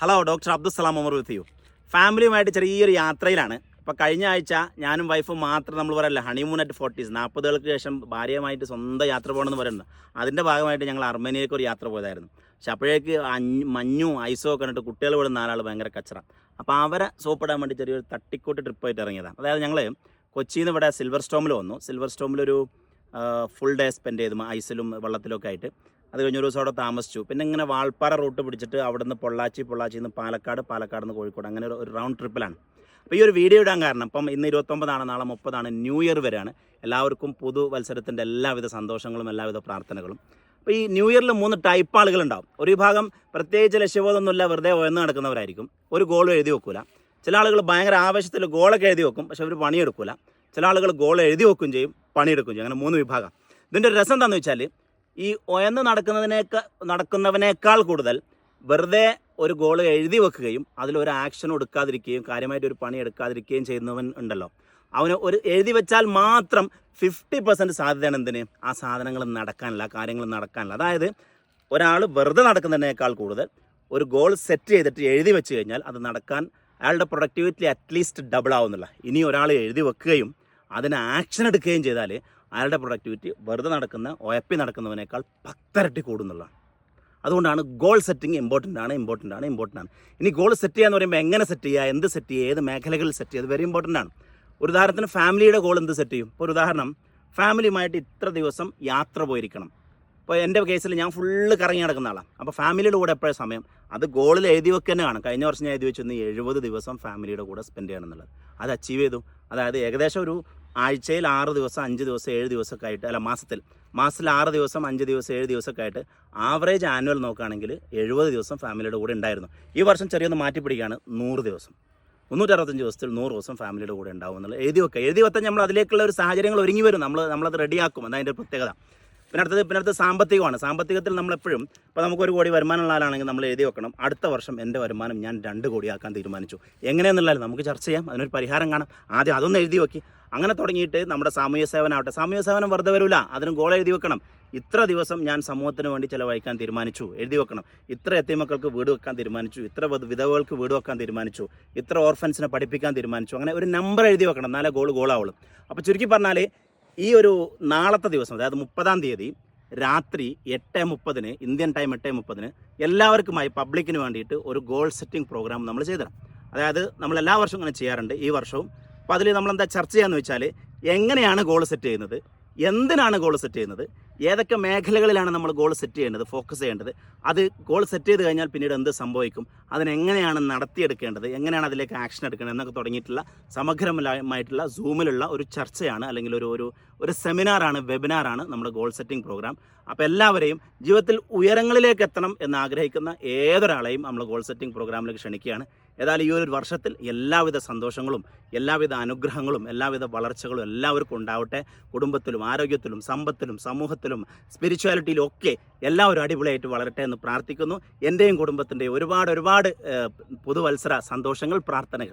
Hello, doctor Abdussalam Umar with you. ഫാമിലിയുമായിട്ട് ചെറിയൊരു യാത്രയിലാണ്. ഇപ്പോൾ കഴിഞ്ഞ ആഴ്ച ഞാനും വൈഫും മാത്രം നമ്മൾ പറയല്ല ഹണിമൂൺ അറ്റ് 40s 40കൾക്ക് ശേഷം ഭാര്യയുമായിട്ട് സ്വന്തം യാത്ര പോകണമെന്ന് പറയുന്നത്. അതിൻ്റെ ഭാഗമായിട്ട് ഞങ്ങൾ അർമേനിയയിലേക്ക് ഒരു യാത്ര പോയതായിരുന്നു. പക്ഷെ അപ്പോഴേക്ക് മഞ്ഞും ഐസും ഒക്കെ കണ്ടിട്ട് കുട്ടികൾ ഇവിടെ 4 ആൾ ഭയങ്കര കച്ചറ. അപ്പോൾ അവരെ സോപ്പിടാൻ വേണ്ടി ചെറിയൊരു തട്ടിക്കൂട്ട് ട്രിപ്പായിട്ട് ഇറങ്ങിയതാണ്. അതായത് ഞങ്ങൾ കൊച്ചിയിൽ നിന്ന് ഇവിടെ സിൽവർ സ്റ്റോമിൽ വന്നു. സിൽവർ സ്റ്റോമിലൊരു ഫുൾ ഡേ സ്പെൻഡ് ചെയ്തു ഐസിലും വെള്ളത്തിലൊക്കെ ആയിട്ട്. അത് കഴിഞ്ഞൊരു ദിവസം അവിടെ താമസിച്ചു. പിന്നെ ഇങ്ങനെ വാൾപ്പാറ റൂട്ട് പിടിച്ചിട്ട് അവിടെ നിന്ന് പൊള്ളാച്ചിയിൽ നിന്ന് പാലക്കാട് നിന്ന് കോഴിക്കോട്, അങ്ങനെ ഒരു റൗണ്ട് ട്രിപ്പിലാണ്. അപ്പോൾ ഈ ഒരു വീഡിയോ ഇടാൻ കാരണം ഇപ്പം ഇന്ന് 29 നാളെ 30 ന്യൂ ഇയർ വരെയാണ്. എല്ലാവർക്കും പുതുവത്സരത്തിൻ്റെ എല്ലാവിധ സന്തോഷങ്ങളും എല്ലാവിധ പ്രാർത്ഥനകളും. അപ്പോൾ ഈ ന്യൂ ഇയറിൽ 3 ടൈപ്പ് ആളുകളുണ്ടാവും. ഒരു വിഭാഗം പ്രത്യേകിച്ച് ലക്ഷ്യബോധമൊന്നുമില്ല, വെറുതെ ഉയർന്ന് നടക്കുന്നവരായിരിക്കും. ഒരു ഗോളും എഴുതി വെക്കില്ല. ചില ആളുകൾ ഭയങ്കര ആവശ്യത്തിൽ ഗോളൊക്കെ എഴുതി വെക്കും, പക്ഷെ അവർ പണിയെടുക്കില്ല. ചില ആളുകൾ ഗോൾ എഴുതി വെക്കുകയും ചെയ്യും, പണിയെടുക്കുകയും ചെയ്യും. അങ്ങനെ 3 വിഭാഗം. ഇതിൻ്റെ ഒരു രസം എന്താണെന്ന് വെച്ചാൽ, ഈ ഉയർന്ന് നടക്കുന്നവനേക്കാൾ കൂടുതൽ വെറുതെ ഒരു ഗോൾ എഴുതി വെക്കുകയും അതിലൊരു ആക്ഷൻ എടുക്കാതിരിക്കുകയും കാര്യമായിട്ടൊരു പണി എടുക്കാതിരിക്കുകയും ചെയ്യുന്നവൻ ഉണ്ടല്ലോ, അവന് ഒരു എഴുതി വെച്ചാൽ മാത്രം 50% സാധ്യതയാണ് എന്തിന് ആ സാധനങ്ങൾ നടക്കാനില്ല, കാര്യങ്ങൾ നടക്കാനില്ല. അതായത് ഒരാൾ വെറുതെ നടക്കുന്നതിനേക്കാൾ കൂടുതൽ ഒരു ഗോൾ സെറ്റ് ചെയ്തിട്ട് എഴുതി വെച്ച് കഴിഞ്ഞാൽ അത് നടക്കാൻ അയാളുടെ പ്രൊഡക്ടിവിറ്റി അറ്റ്ലീസ്റ്റ് ഡബിൾ ആവുന്നില്ല. ഇനി ഒരാൾ എഴുതി വെക്കുകയും അതിന് ആക്ഷൻ എടുക്കുകയും ചെയ്താൽ അയാളുടെ പ്രൊഡക്ടിവിറ്റി വെറുതെ നടക്കുന്നവനേക്കാൾ 10 ഇരട്ടി കൂടുന്നുള്ളതാണ്. അതുകൊണ്ടാണ് ഗോൾ സെറ്റിംഗ് ഇമ്പോർട്ടൻ്റ് ആണ്. ഇനി ഗോൾ സെറ്റ് ചെയ്യാന്ന് പറയുമ്പോൾ എങ്ങനെ സെറ്റ് ചെയ്യുക, എന്ത് സെറ്റ് ചെയ്യുക, ഏത് മേഖലകളിൽ സെറ്റ് ചെയ്യുക, അത് വെരി ഇമ്പോർട്ടൻ്റ് ആണ്. ഒരു ഉദാഹരണത്തിന് ഫാമിലിയുടെ ഗോൾ എന്ത് സെറ്റ് ചെയ്യും? ഇപ്പോൾ ഒരു ഉദാഹരണം, ഫാമിലിയുമായിട്ട് ഇത്ര ദിവസം യാത്ര പോയിരിക്കണം. ഇപ്പോൾ എൻ്റെ കേസിൽ ഞാൻ ഫുള്ള് കറങ്ങി നടക്കുന്ന ആളാണ്. അപ്പോൾ ഫാമിലിയുടെ കൂടെ എപ്പോഴും സമയം അത് ഗോളിൽ എഴുതി വെക്കുക തന്നെ കാണും. കഴിഞ്ഞ വർഷം ഞാൻ എഴുതി വെച്ചു 70 ദിവസം ഫാമിലിയുടെ കൂടെ സ്പെൻഡ് ചെയ്യണം എന്നുള്ളത്. അത് അച്ചീവ് ചെയ്തു. അതായത് ഏകദേശം ഒരു ആഴ്ചയിൽ 6 ദിവസം 5 ദിവസം 7 ദിവസമൊക്കെ ആയിട്ട്, അല്ല മാസത്തിൽ 6 ദിവസം 5 ദിവസം 7 ദിവസമൊക്കെ ആയിട്ട് ആവറേജ് ആനുവൽ നോക്കുകയാണെങ്കിൽ 70 ദിവസം ഫാമിലിയുടെ കൂടെ ഉണ്ടായിരുന്നു. ഈ വർഷം ചെറിയൊന്ന് മാറ്റി പിടിക്കുകയാണ്, 100 ദിവസം 365 ദിവസത്തിൽ 100 ദിവസം ഫാമിലിയുടെ കൂടെ ഉണ്ടാവും എന്നുള്ളത് എഴുതി വെക്കാൻ നമ്മൾ അതിലേക്കുള്ള ഒരു സാഹചര്യങ്ങൾ ഒരുങ്ങി വരും. നമ്മളത് റെഡിയാക്കും. അതതിൻ്റെ പ്രത്യേകത. പിന്നെ അടുത്തത് സാമ്പത്തികമാണ്. സാമ്പത്തികത്തിൽ നമ്മളെപ്പോഴും ഇപ്പോൾ നമുക്കൊരു കോടി വരുമാനമുള്ള ആളാണെങ്കിൽ നമ്മൾ എഴുതി വെക്കണം, അടുത്ത വർഷം എൻ്റെ വരുമാനം ഞാൻ 2 കോടി ആക്കാൻ തീരുമാനിച്ചു. എങ്ങനെയെന്നുള്ളത് നമുക്ക് ചർച്ച ചെയ്യാം, അതിനൊരു പരിഹാരം കാണാം. ആദ്യം അതൊന്ന് എഴുതി വെക്കി. അങ്ങനെ തുടങ്ങിയിട്ട് നമ്മുടെ സാമൂഹ്യ സേവനമാവട്ടെ, സാമൂഹ്യ സേവനം വെറുതെ വരില്ല, അതിനും ഗോൾ എഴുതി വെക്കണം. ഇത്ര ദിവസം ഞാൻ സമൂഹത്തിന് വേണ്ടി ചിലവഴിക്കാൻ തീരുമാനിച്ചു, എഴുതി വെക്കണം. ഇത്ര എത്തിമക്കൾക്ക് വീട് വെക്കാൻ തീരുമാനിച്ചു, ഇത്ര വിധവകൾക്ക് വീട് വെക്കാൻ തീരുമാനിച്ചു, ഇത്ര ഓർഫൻസിനെ പഠിപ്പിക്കാൻ തീരുമാനിച്ചു. അങ്ങനെ ഒരു നമ്പർ എഴുതി വെക്കണം, എന്നാലേ ഗോളാവുള്ളൂ. അപ്പോൾ ചുരുക്കി പറഞ്ഞാൽ ഈ ഒരു നാളത്തെ ദിവസം, അതായത് 30-ാം തീയതി രാത്രി 8:30 ഇന്ത്യൻ ടൈം 8:30 എല്ലാവർക്കുമായി പബ്ലിക്കിന് വേണ്ടിയിട്ട് ഒരു ഗോൾ സെറ്റിംഗ് പ്രോഗ്രാം നമ്മൾ ചെയ്തിടാം. അതായത് നമ്മൾ എല്ലാ വർഷവും ഇങ്ങനെ ചെയ്യാറുണ്ട്, ഈ വർഷവും. അപ്പോൾ അതിൽ നമ്മളെന്താ ചർച്ച ചെയ്യാന്ന് വെച്ചാൽ, എങ്ങനെയാണ് ഗോൾ സെറ്റ് ചെയ്യുന്നത്, എന്തിനാണ് ഗോൾ സെറ്റ് ചെയ്യുന്നത്, ഏതൊക്കെ മേഖലകളിലാണ് നമ്മൾ ഗോൾ സെറ്റ് ചെയ്യേണ്ടത്, ഫോക്കസ് ചെയ്യേണ്ടത്, അത് ഗോൾ സെറ്റ് ചെയ്ത് കഴിഞ്ഞാൽ പിന്നീട് എന്ത് സംഭവിക്കും, അതിനെങ്ങനെയാണ് നടത്തിയെടുക്കേണ്ടത്, എങ്ങനെയാണ് അതിലേക്ക് ആക്ഷൻ എടുക്കേണ്ടത് എന്നൊക്കെ തുടങ്ങിയിട്ടുള്ള സമഗ്രമായിട്ടുള്ള സൂമിലുള്ള ഒരു ചർച്ചയാണ്, അല്ലെങ്കിൽ ഒരു സെമിനാറാണ്, വെബിനാറാണ് നമ്മുടെ ഗോൾ സെറ്റിംഗ് പ്രോഗ്രാം. അപ്പോൾ എല്ലാവരെയും ജീവിതത്തിൽ ഉയരങ്ങളിലേക്ക് എത്തണം എന്ന് ആഗ്രഹിക്കുന്ന ഏതൊരാളെയും നമ്മൾ ഗോൾ സെറ്റിംഗ് പ്രോഗ്രാമിലേക്ക് ക്ഷണിക്കുകയാണ്. ഏതായാലും ഈ ഒരു വർഷത്തിൽ എല്ലാവിധ സന്തോഷങ്ങളും എല്ലാവിധ അനുഗ്രഹങ്ങളും എല്ലാവിധ വളർച്ചകളും എല്ലാവർക്കും ഉണ്ടാവട്ടെ. കുടുംബത്തിലും ആരോഗ്യത്തിലും സമ്പത്തിലും സമൂഹത്തിലും സ്പിരിച്വാലിറ്റിയിലും ഒക്കെ എല്ലാവരും അടിപൊളിയായിട്ട് വളരട്ടെ എന്ന് പ്രാർത്ഥിക്കുന്നു. എൻ്റെയും കുടുംബത്തിൻ്റെയും ഒരുപാട് പുതുവത്സര സന്തോഷങ്ങൾ, പ്രാർത്ഥനകൾ.